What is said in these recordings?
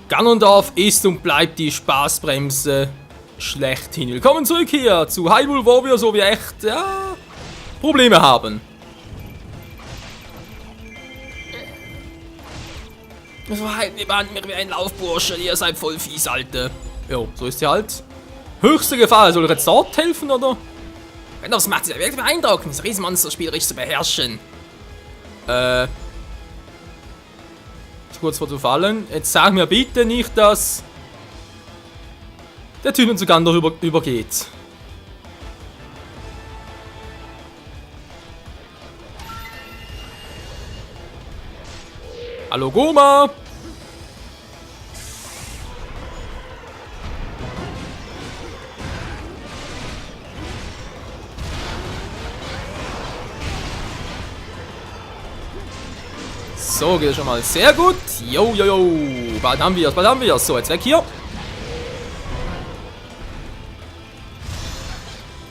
Ganondorf ist und bleibt die Spaßbremse schlechthin. Willkommen zurück hier zu Hyrule Warriors, wo wir echt, ja, Probleme haben. So halten die Band mir wie ein Laufbursche, ihr seid voll fies, Alte. Jo, so ist sie halt. Höchste Gefahr, soll ich jetzt dort helfen, oder? Das macht es ja wirklich beeindruckend, das Riesenmonster spielerisch zu beherrschen. Kurz vor zu fallen. Jetzt sag mir bitte nicht, dass der Typ zu Ganondorf übergeht. Hallo Goma! So, geht schon mal sehr gut. Jo, jo, jo. Bald haben wir es, bald haben wir es. So, jetzt weg hier.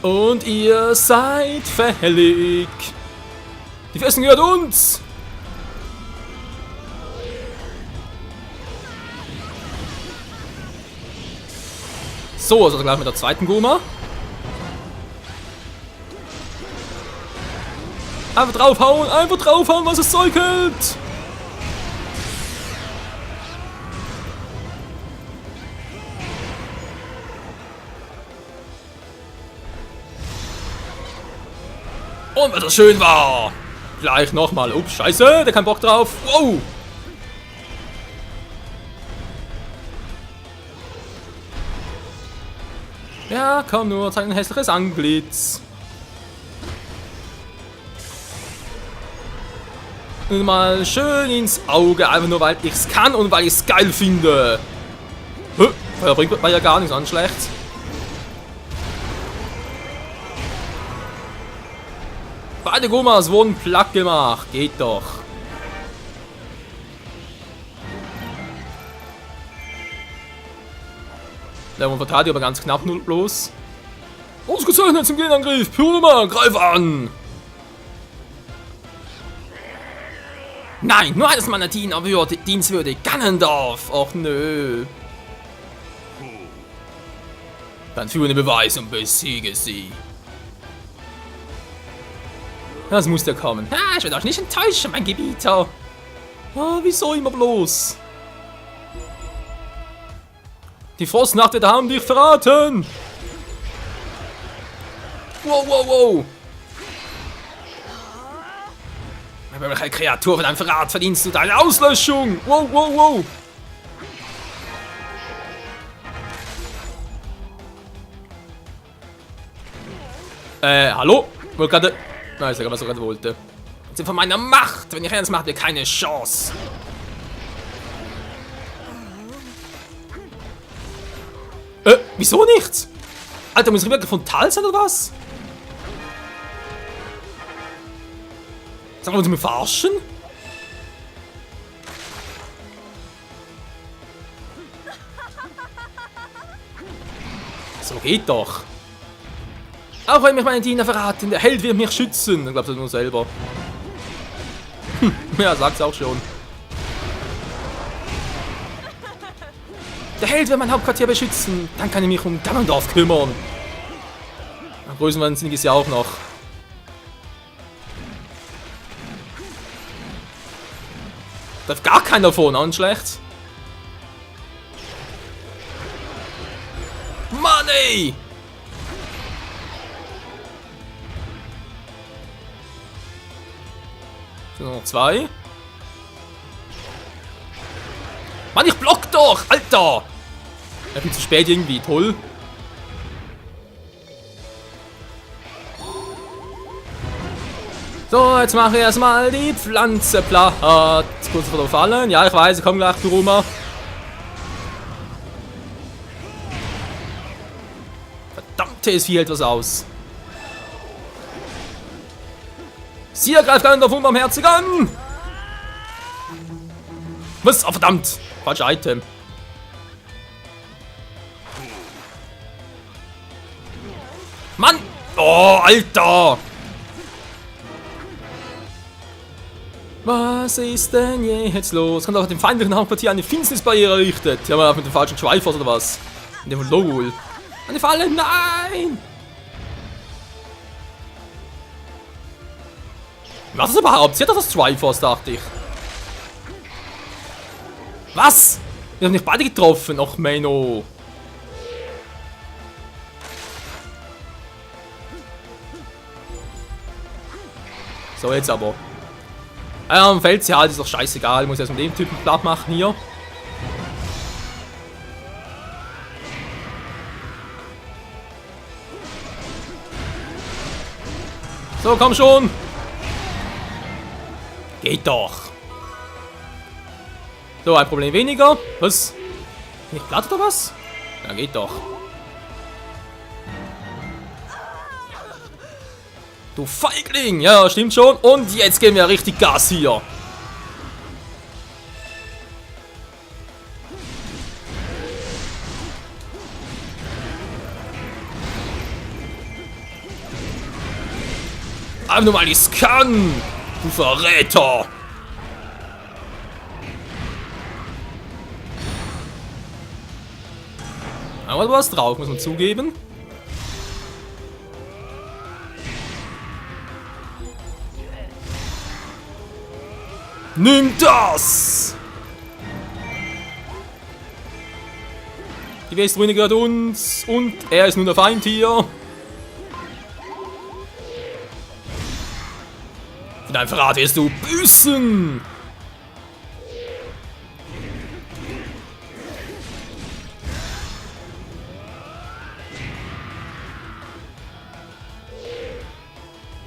Und ihr seid fällig. Die Festung gehört uns. So, also gleich mit der zweiten Goma. Einfach draufhauen, was es säugelt. Und was das schön war. Gleich nochmal. Ups, scheiße, der kein Bock drauf. Wow. Ja, komm nur, zeig ein hässliches Antlitz. Und mal schön ins Auge, einfach nur weil ich's kann und weil ich's geil finde. Feuer bringt ja gar nichts an, schlecht. Beide Gomas wurden platt gemacht. Geht doch. Der verteidigt aber ganz knapp nur bloß. Ausgezeichnet zum Gegenangriff. Pyroma, greif an! Nein, nur eines meiner dienstwürdig. Ganondorf. Och nö. Dann führe den Beweis und besiege sie. Das muss ja kommen. Ah, ich werde euch nicht enttäuschen, mein Gebieter. Ah, wieso immer bloß? Die Frostnacht wird haben dich verraten. Wow, wow, wow. Welche Kreatur von einem Verrat verdienst du deine Auslöschung? Wow, wow, wow. Hallo? Wollte gerade... Nein, ich sag, was ich gerade wollte. Sie von meiner Macht. Wenn ich ernst mache, habt ihr keine Chance. Wieso nicht? Alter, muss ich wirklich frontal sein oder was? Sagen wir uns, wir verarschen? So geht doch. Auch wenn mich meine Diener verraten, der Held wird mich schützen. Dann glaubst du nur selber. Ja, sag's auch schon. Der Held wird mein Hauptquartier beschützen. Dann kann ich mich um Ganondorf kümmern. Größenwahnsinnig ist ja auch noch. Darf gar keiner davon, an schlecht. Mann, ey! Nur noch zwei. Mann, ich block doch! Alter! Ja, viel zu spät irgendwie, toll. So, jetzt mache ich erstmal die Pflanze platt. Kurz vor der Fallen. Ja, ich weiß, komm gleich, Kuruma. Verdammte, es fiel etwas aus. Sie greift Ganondorf unbarmherzig an! Was? Oh, verdammt! Falsches Item. Mann! Oh, Alter! Was ist denn jetzt los? Kommt auf dem feindlichen Hauptquartier eine Finsternisbarriere errichtet. Ja, aber mit dem falschen Schweifers oder was? Mit dem von Lowell. Eine Falle, nein! Was ist überhaupt? Sie hat doch das Triforce, dachte ich. Was? Wir haben nicht beide getroffen. Och, Menno. So, jetzt aber. Ja, am Feld sie halt, ist doch scheißegal. Ich muss erst mit dem Typen platt machen hier. So, komm schon. Geht doch. So, ein Problem weniger. Was? Nicht platt oder was? Ja, geht doch. Du Feigling! Ja, stimmt schon. Und jetzt geben wir richtig Gas hier. Aber nur weil ich's kann! Du Verräter! Aber du hast drauf, muss man zugeben. Nimm das! Die Westruine gehört uns und er ist nun der Feind hier. Für dein Verrat wirst du büßen!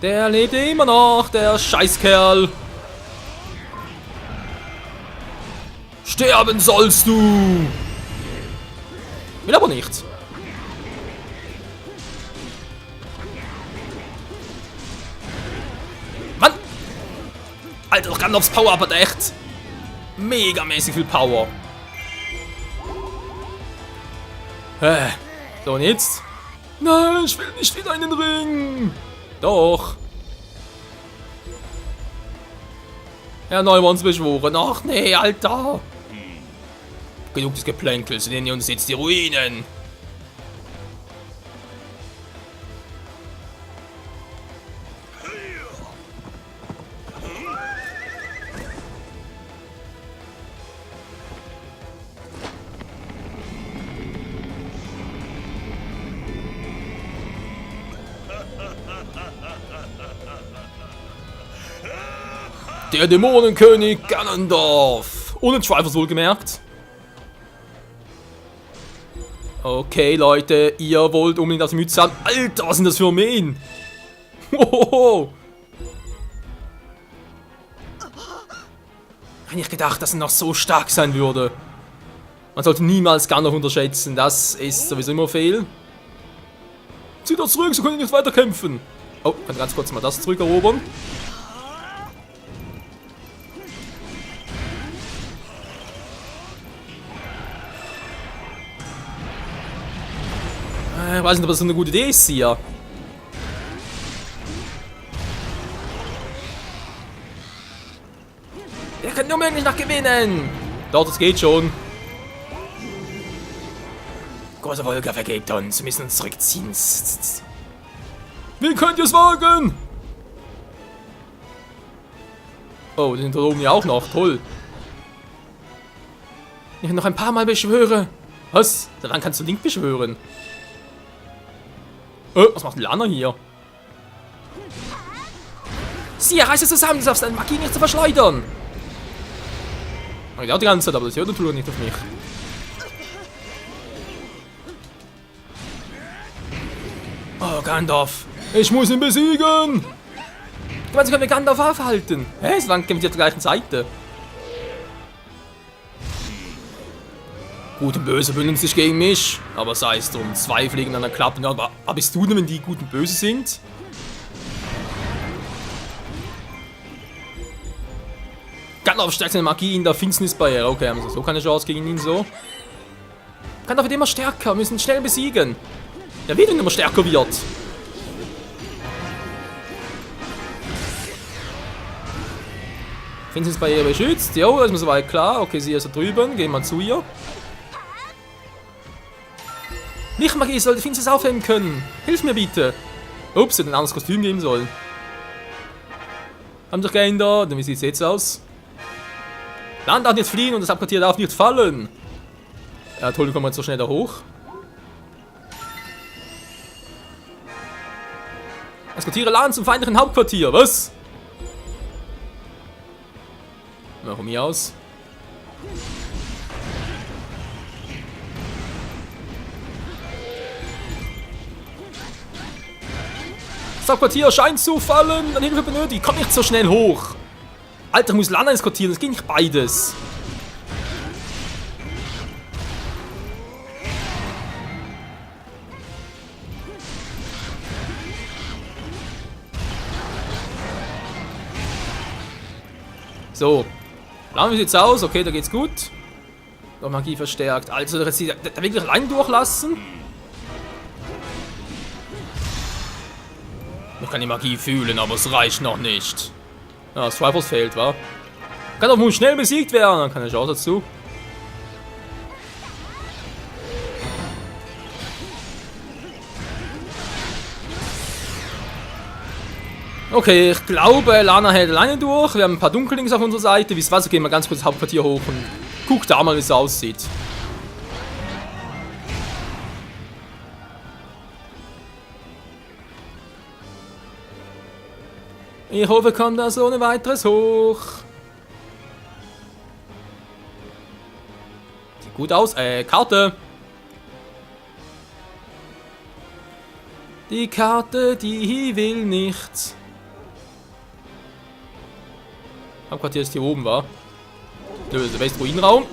Der lebt immer noch, der Scheißkerl. Sterben sollst du! Will aber nicht. Mann! Alter, doch ganz aufs Power aber echt. Megamäßig viel Power. So, und jetzt? Nein, ich will nicht wieder in den Ring. Doch. Ja, Neumanns beschworen. Ach nee, Alter. Genug des Geplänkels, in uns jetzt die Ruinen. Der Dämonenkönig Ganondorf. Ohne Schweifers wohlgemerkt. Okay, Leute, ihr wollt unbedingt das Mütze haben. Alter, was sind das für Armeen? Hohoho. Hätte ich gedacht, dass er noch so stark sein würde. Man sollte niemals Ganondorf unterschätzen. Das ist sowieso immer fehl. Zieht doch zurück, so können wir nicht weiter kämpfen. Oh, ich kann ganz kurz mal das zurückerobern. Ich weiß nicht, ob das so eine gute Idee ist hier. Wir können nur möglich noch gewinnen. Doch, das geht schon. Große Wolke vergeht uns. Wir müssen uns zurückziehen. Wie könnt ihr es wagen? Oh, die sind da oben ja auch noch. Toll. Ich noch ein paar Mal beschwöre. Was? Daran kannst du Link beschwören. Was macht Lana hier? Sie, reiß es zusammen, du darfst deine Magie nicht zu verschleudern. Ich auch die ganze Zeit, aber das hört natürlich nicht auf mich. Oh, Gandalf. Ich muss ihn besiegen. Du meinst, können wir Gandalf aufhalten? Hä? So lange kämpfen wir auf der gleichen Seite. Gut und Böse bünden sich gegen mich, aber sei es drum, zwei fliegen an der Klappe. Aber bist du denn, wenn die Gut und Böse sind? Gandalf stärkt seine Magie in der Finsternisbarriere. Okay, haben wir so keine Chance gegen ihn so. Gandalf wird immer stärker, wir müssen ihn schnell besiegen. Der wird immer stärker wird. Finden Sie es bei ihr beschützt? Jo, das ist mir soweit klar. Okay, sie ist da drüben. Gehen wir zu ihr. Lichtmagie sollte Finsternis aufheben können. Hilf mir bitte. Ups, hätte ein anderes Kostüm geben sollen. Haben doch geändert. Wie sieht es jetzt aus? Land darf nicht fliehen und das Hauptquartier darf nicht fallen. Ja, toll, kommen wir jetzt so schnell da hoch. Eskortiere Land zum feindlichen Hauptquartier. Was? Na, von mir aus. Das Hauptquartier scheint zu fallen. Dann Hilfe benötigt. Komm nicht so schnell hoch. Alter, ich muss Lana eskortieren. Das geht nicht beides. So. Lana, wie sieht's aus? Okay, da geht's gut. Noch Magie verstärkt. Also, da wirklich allein durchlassen. Ich kann die Magie fühlen, aber es reicht noch nicht. Ja, das Triforce fehlt, wa? Kann doch wohl schnell besiegt werden, dann keine Chance dazu. Okay, ich glaube, Lana hält alleine durch. Wir haben ein paar Dunkellings auf unserer Seite. Wisst ihr was? Gehen wir ganz kurz das Hauptquartier hoch und guckt da mal, wie es aussieht. Ich hoffe, kommt das ohne weiteres hoch. Sieht gut aus. Karte. Die Karte, die will nichts. Hauptquartier ist hier oben, war. Der Westruinenraum.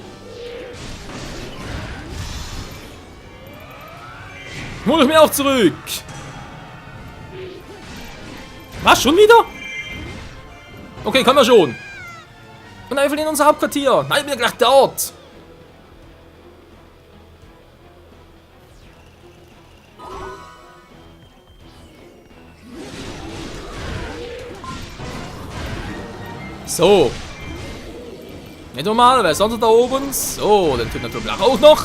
Hol ich mir auch zurück. Was, schon wieder? Okay, können wir schon. Und nein, wir verlieren unser Hauptquartier. Nein, ich bin gleich dort. So. Nicht normal, wer ist sonst da oben? So, den Typ natürlich auch noch.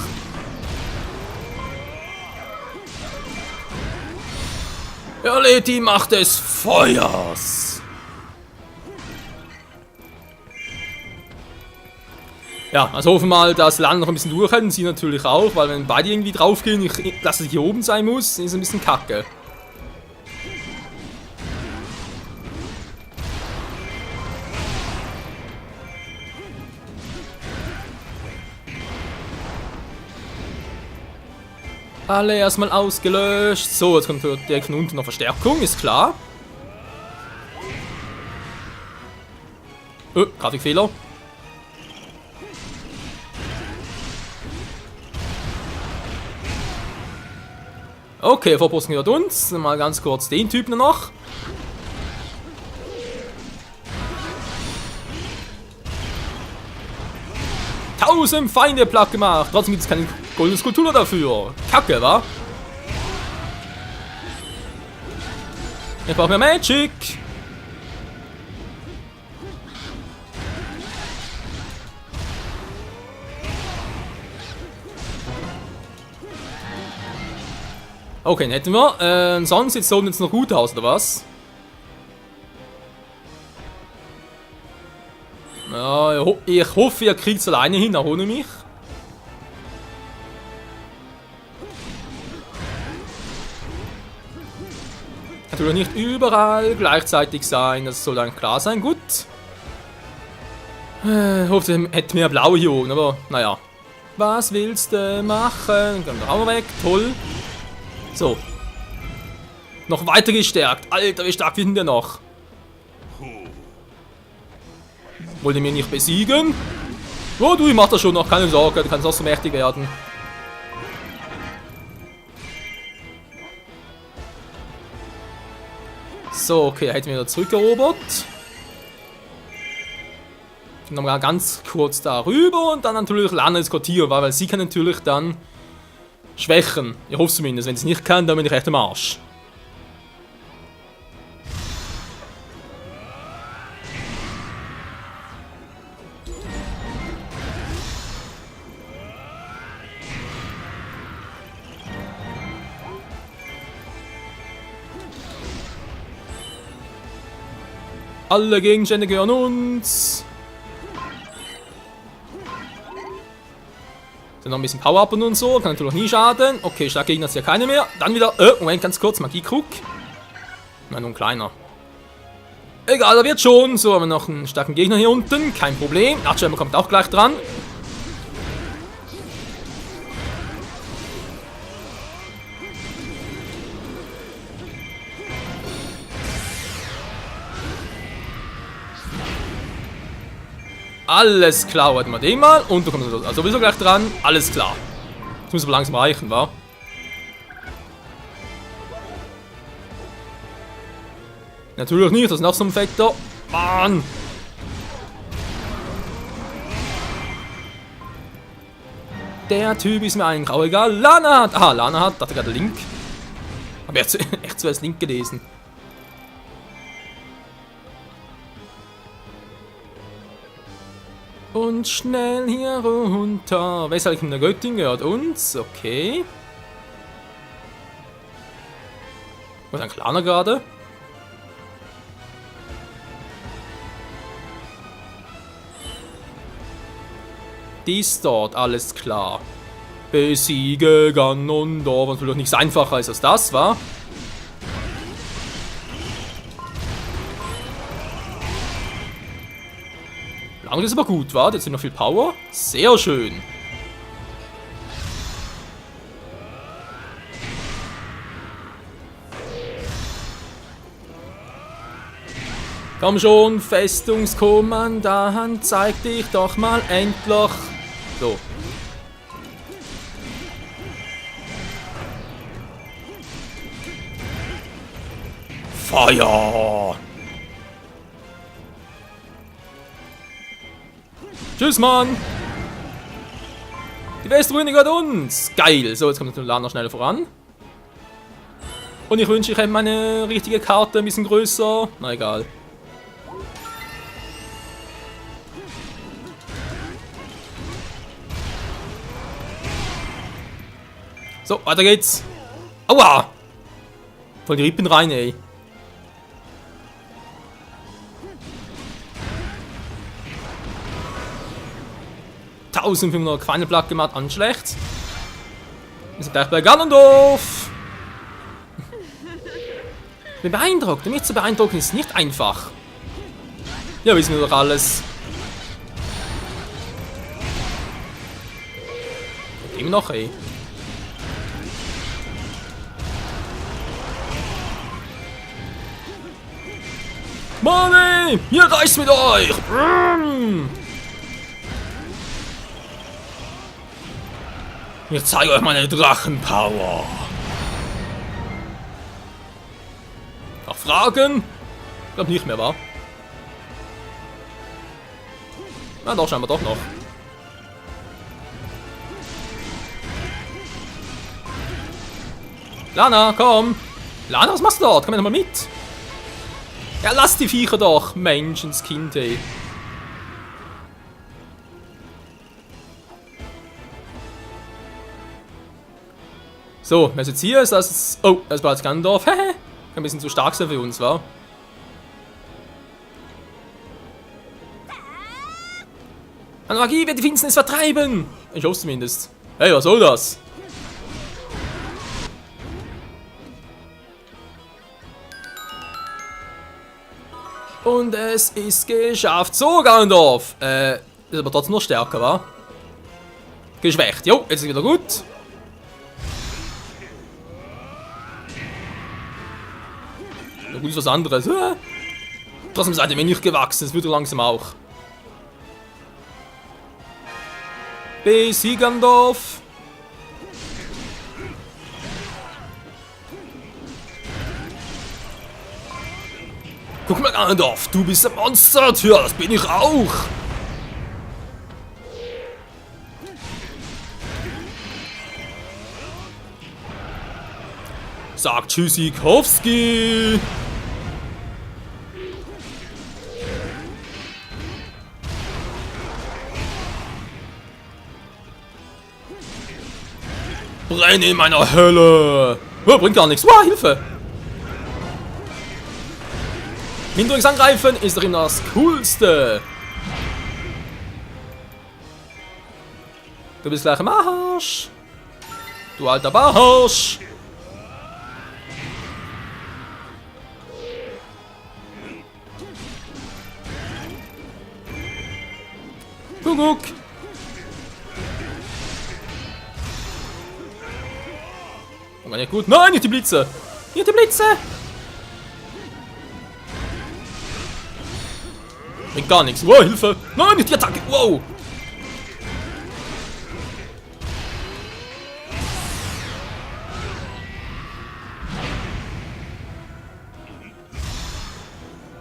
Erledigt die Macht des Feuers. Ja, also hoffen wir mal, dass Land noch ein bisschen durchhalten. Sie natürlich auch, weil wenn beide irgendwie draufgehen, dass es hier oben sein muss, ist ein bisschen kacke. Alle erstmal ausgelöscht. So, jetzt kommt direkt von unten noch Verstärkung, ist klar. Grafikfehler. Okay, Vorposten gehört uns. Mal ganz kurz den Typen noch. Tausend Feinde platt gemacht. Trotzdem gibt es keine goldene Skulptur dafür. Kacke, wa? Ich brauche mehr Magic. Okay, den hätten wir. Sonst sieht es so jetzt noch gut aus, oder was? Ja, ich hoffe, ihr kriegt es alleine hin, ohne mich. Natürlich nicht überall gleichzeitig sein, das soll dann klar sein. Gut. Ich hoffe, hätten wir blau hier oben, aber naja. Was willst du machen? Kommt auch mal weg, toll. So. Noch weiter gestärkt. Alter, wie stark sind der noch? Wollt ihr mich nicht besiegen? Oh, du, ich mach das schon noch, keine Sorge, du kannst auch so mächtig werden. So, okay, hätten wir wieder zurückerobert. Nochmal ganz kurz darüber und dann natürlich Lana eskortieren, weil sie kann natürlich dann schwächen. Ich hoffe zumindest, wenn sie es nicht kann, dann bin ich echt am Arsch. Alle Gegenstände gehören uns. Dann noch ein bisschen Power-Up und so. Kann natürlich nie schaden. Okay, Schlaggegner ist ja keine mehr. Dann wieder, Moment, ganz kurz. Magie-Krug. Nein, nur ein kleiner. Egal, da wird schon. So, haben wir noch einen starken Gegner hier unten. Kein Problem. Nachtschwärmer kommt auch gleich dran. Alles klar, warten wir den mal. Und du kommst sowieso gleich dran. Alles klar. Das muss aber langsam reichen, wa? Natürlich nicht, das ist noch so ein Fetter. Mann! Der Typ ist mir eigentlich auch egal. Lana hat. Aha, Lana hat. Dachte gerade Link. Aber echt zuerst Link gelesen. Und schnell hier runter. Wer ist eigentlich in der Göttin gehört? Uns? Okay. Was ist ein kleiner gerade? Dies dort, alles klar. Besiege Ganondorf. Was natürlich nichts einfacher ist als das, war. Lang ist aber gut, wa? Jetzt sind noch viel Power. Sehr schön. Komm schon, Festungskommandant, zeig dich doch mal endlich. So. Feuer! Tschüss, Mann! Die Westruine gehört uns! Geil! So, jetzt kommt der Lana schneller voran. Und ich wünsche, ich hätte meine richtige Karte ein bisschen größer. Na egal. So, weiter geht's. Aua! Voll die Rippen rein, ey. $1500 Quantenblatt gemacht, an schlecht. Wir sind gleich bei Ganondorf. Ich bin beeindruckt. Mich zu beeindrucken ist nicht einfach. Ja, wissen wir doch alles. Immer noch, ey. Money! Hier reicht's mit euch! Ich zeige euch meine Drachenpower. Noch Fragen? Ich glaube nicht mehr, wa? Na doch, scheinbar doch noch. Lana, komm! Lana, was machst du dort? Komm doch mal mit! Ja, lass die Viecher doch! Menschenskind, ey. So, wer ist jetzt hier? Ist das. Oh, das war jetzt Ganondorf. Hehe. Ein bisschen zu stark sein für uns, wa? Meine Magie wird die Finsternis vertreiben! Ich hoffe zumindest. Hey, was soll das? Und es ist geschafft. So, Ganondorf. Ist aber trotzdem noch stärker, wa? Geschwächt. Jo, jetzt ist wieder gut. Na gut, ist was anderes. Trotzdem seid ihr mir nicht gewachsen. Das wird langsam auch. Besieg Ganondorf. Guck mal, Ganondorf, du bist ein Monster, Tja, das bin ich auch. Sagt Tschüssikowski. Brenn in meiner Hölle. Oh, bringt gar nichts. Wow, Hilfe. Hinterrücks angreifen ist doch immer das Coolste. Du bist gleich im Arsch. Du alter Barsch. Kuckuck. War nicht gut. Nein, nicht die Blitze. Nicht die Blitze. Bringt gar nichts. Wow, Hilfe. Nein, nicht die Attacke. Wow.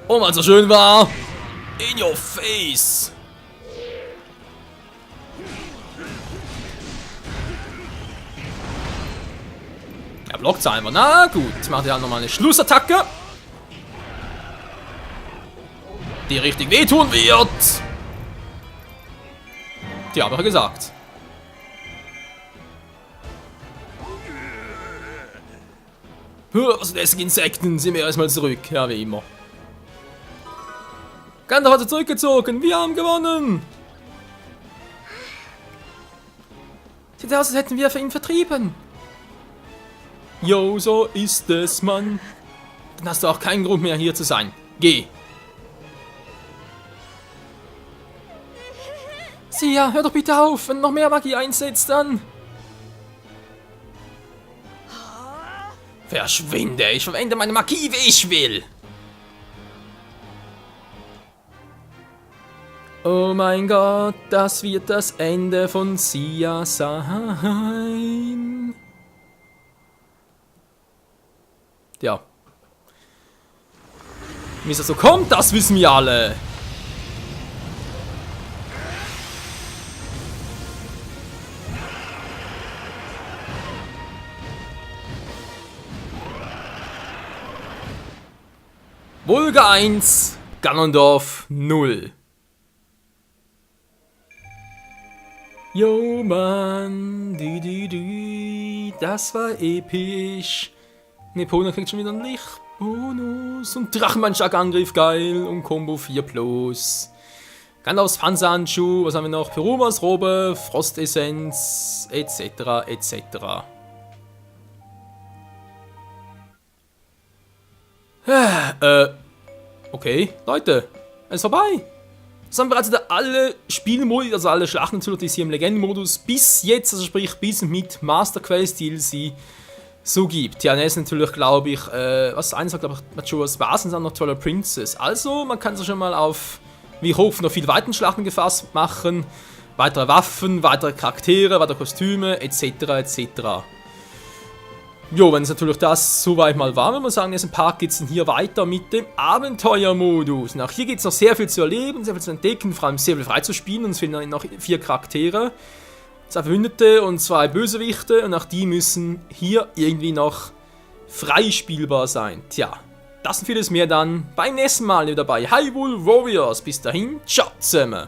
Oh, weil es so schön war. In your face. Er blockt es einfach. Na gut, jetzt macht er halt nochmal eine Schlussattacke. Die richtig wehtun wird. Die habe ich ja gesagt. Was sind das? Insekten? Sind wir erstmal zurück. Ja, wie immer. Gandalf hat sich zurückgezogen. Wir haben gewonnen. Sieht aus, als hätten wir für ihn vertrieben. Jo, so ist es, Mann. Dann hast du auch keinen Grund mehr, hier zu sein. Geh. Sia, hör doch bitte auf. Wenn noch mehr Magie einsetzt, dann... Verschwinde. Ich verwende meine Magie, wie ich will. Oh mein Gott, das wird das Ende von Sia sein. Ja. Wie es so kommt, das wissen wir alle. Volga 1, Ganondorf 0. Jo Mann, das war episch. Nepona kriegt schon wieder einen Lichtbonus und Drachenmann-Angriff, geil, und Combo 4+. Gandalfs Panzerhandschuh, was haben wir noch? Perumas Robe, Frostessenz, etc. etc. Okay, Leute, es ist vorbei. Das haben bereits alle Spielmodi, also alle Schlachten natürlich, die es hier im Legendenmodus bis jetzt, also sprich bis mit Master Quest DLC so gibt. Ja, ist natürlich, glaube ich, was eins sagt, glaube ich, Majora's Mask und dann noch Twilight Princess. Also, man kann sich schon mal auf, wie ich hoffe, noch viel weiteren Schlachten gefasst machen. Weitere Waffen, weitere Charaktere, weitere Kostüme, etc. etc. Jo, wenn es natürlich das soweit mal war, wenn man sagen, in diesem Part geht es dann hier weiter mit dem Abenteuermodus. Und auch hier geht es noch sehr viel zu erleben, sehr viel zu entdecken, vor allem sehr viel frei zu spielen. Uns fehlen noch 4 Charaktere, 2 Verbündete und 2 Bösewichte. Und auch die müssen hier irgendwie noch frei spielbar sein. Tja, das und vieles mehr dann beim nächsten Mal wieder bei Hyrule Warriors. Bis dahin, ciao zusammen.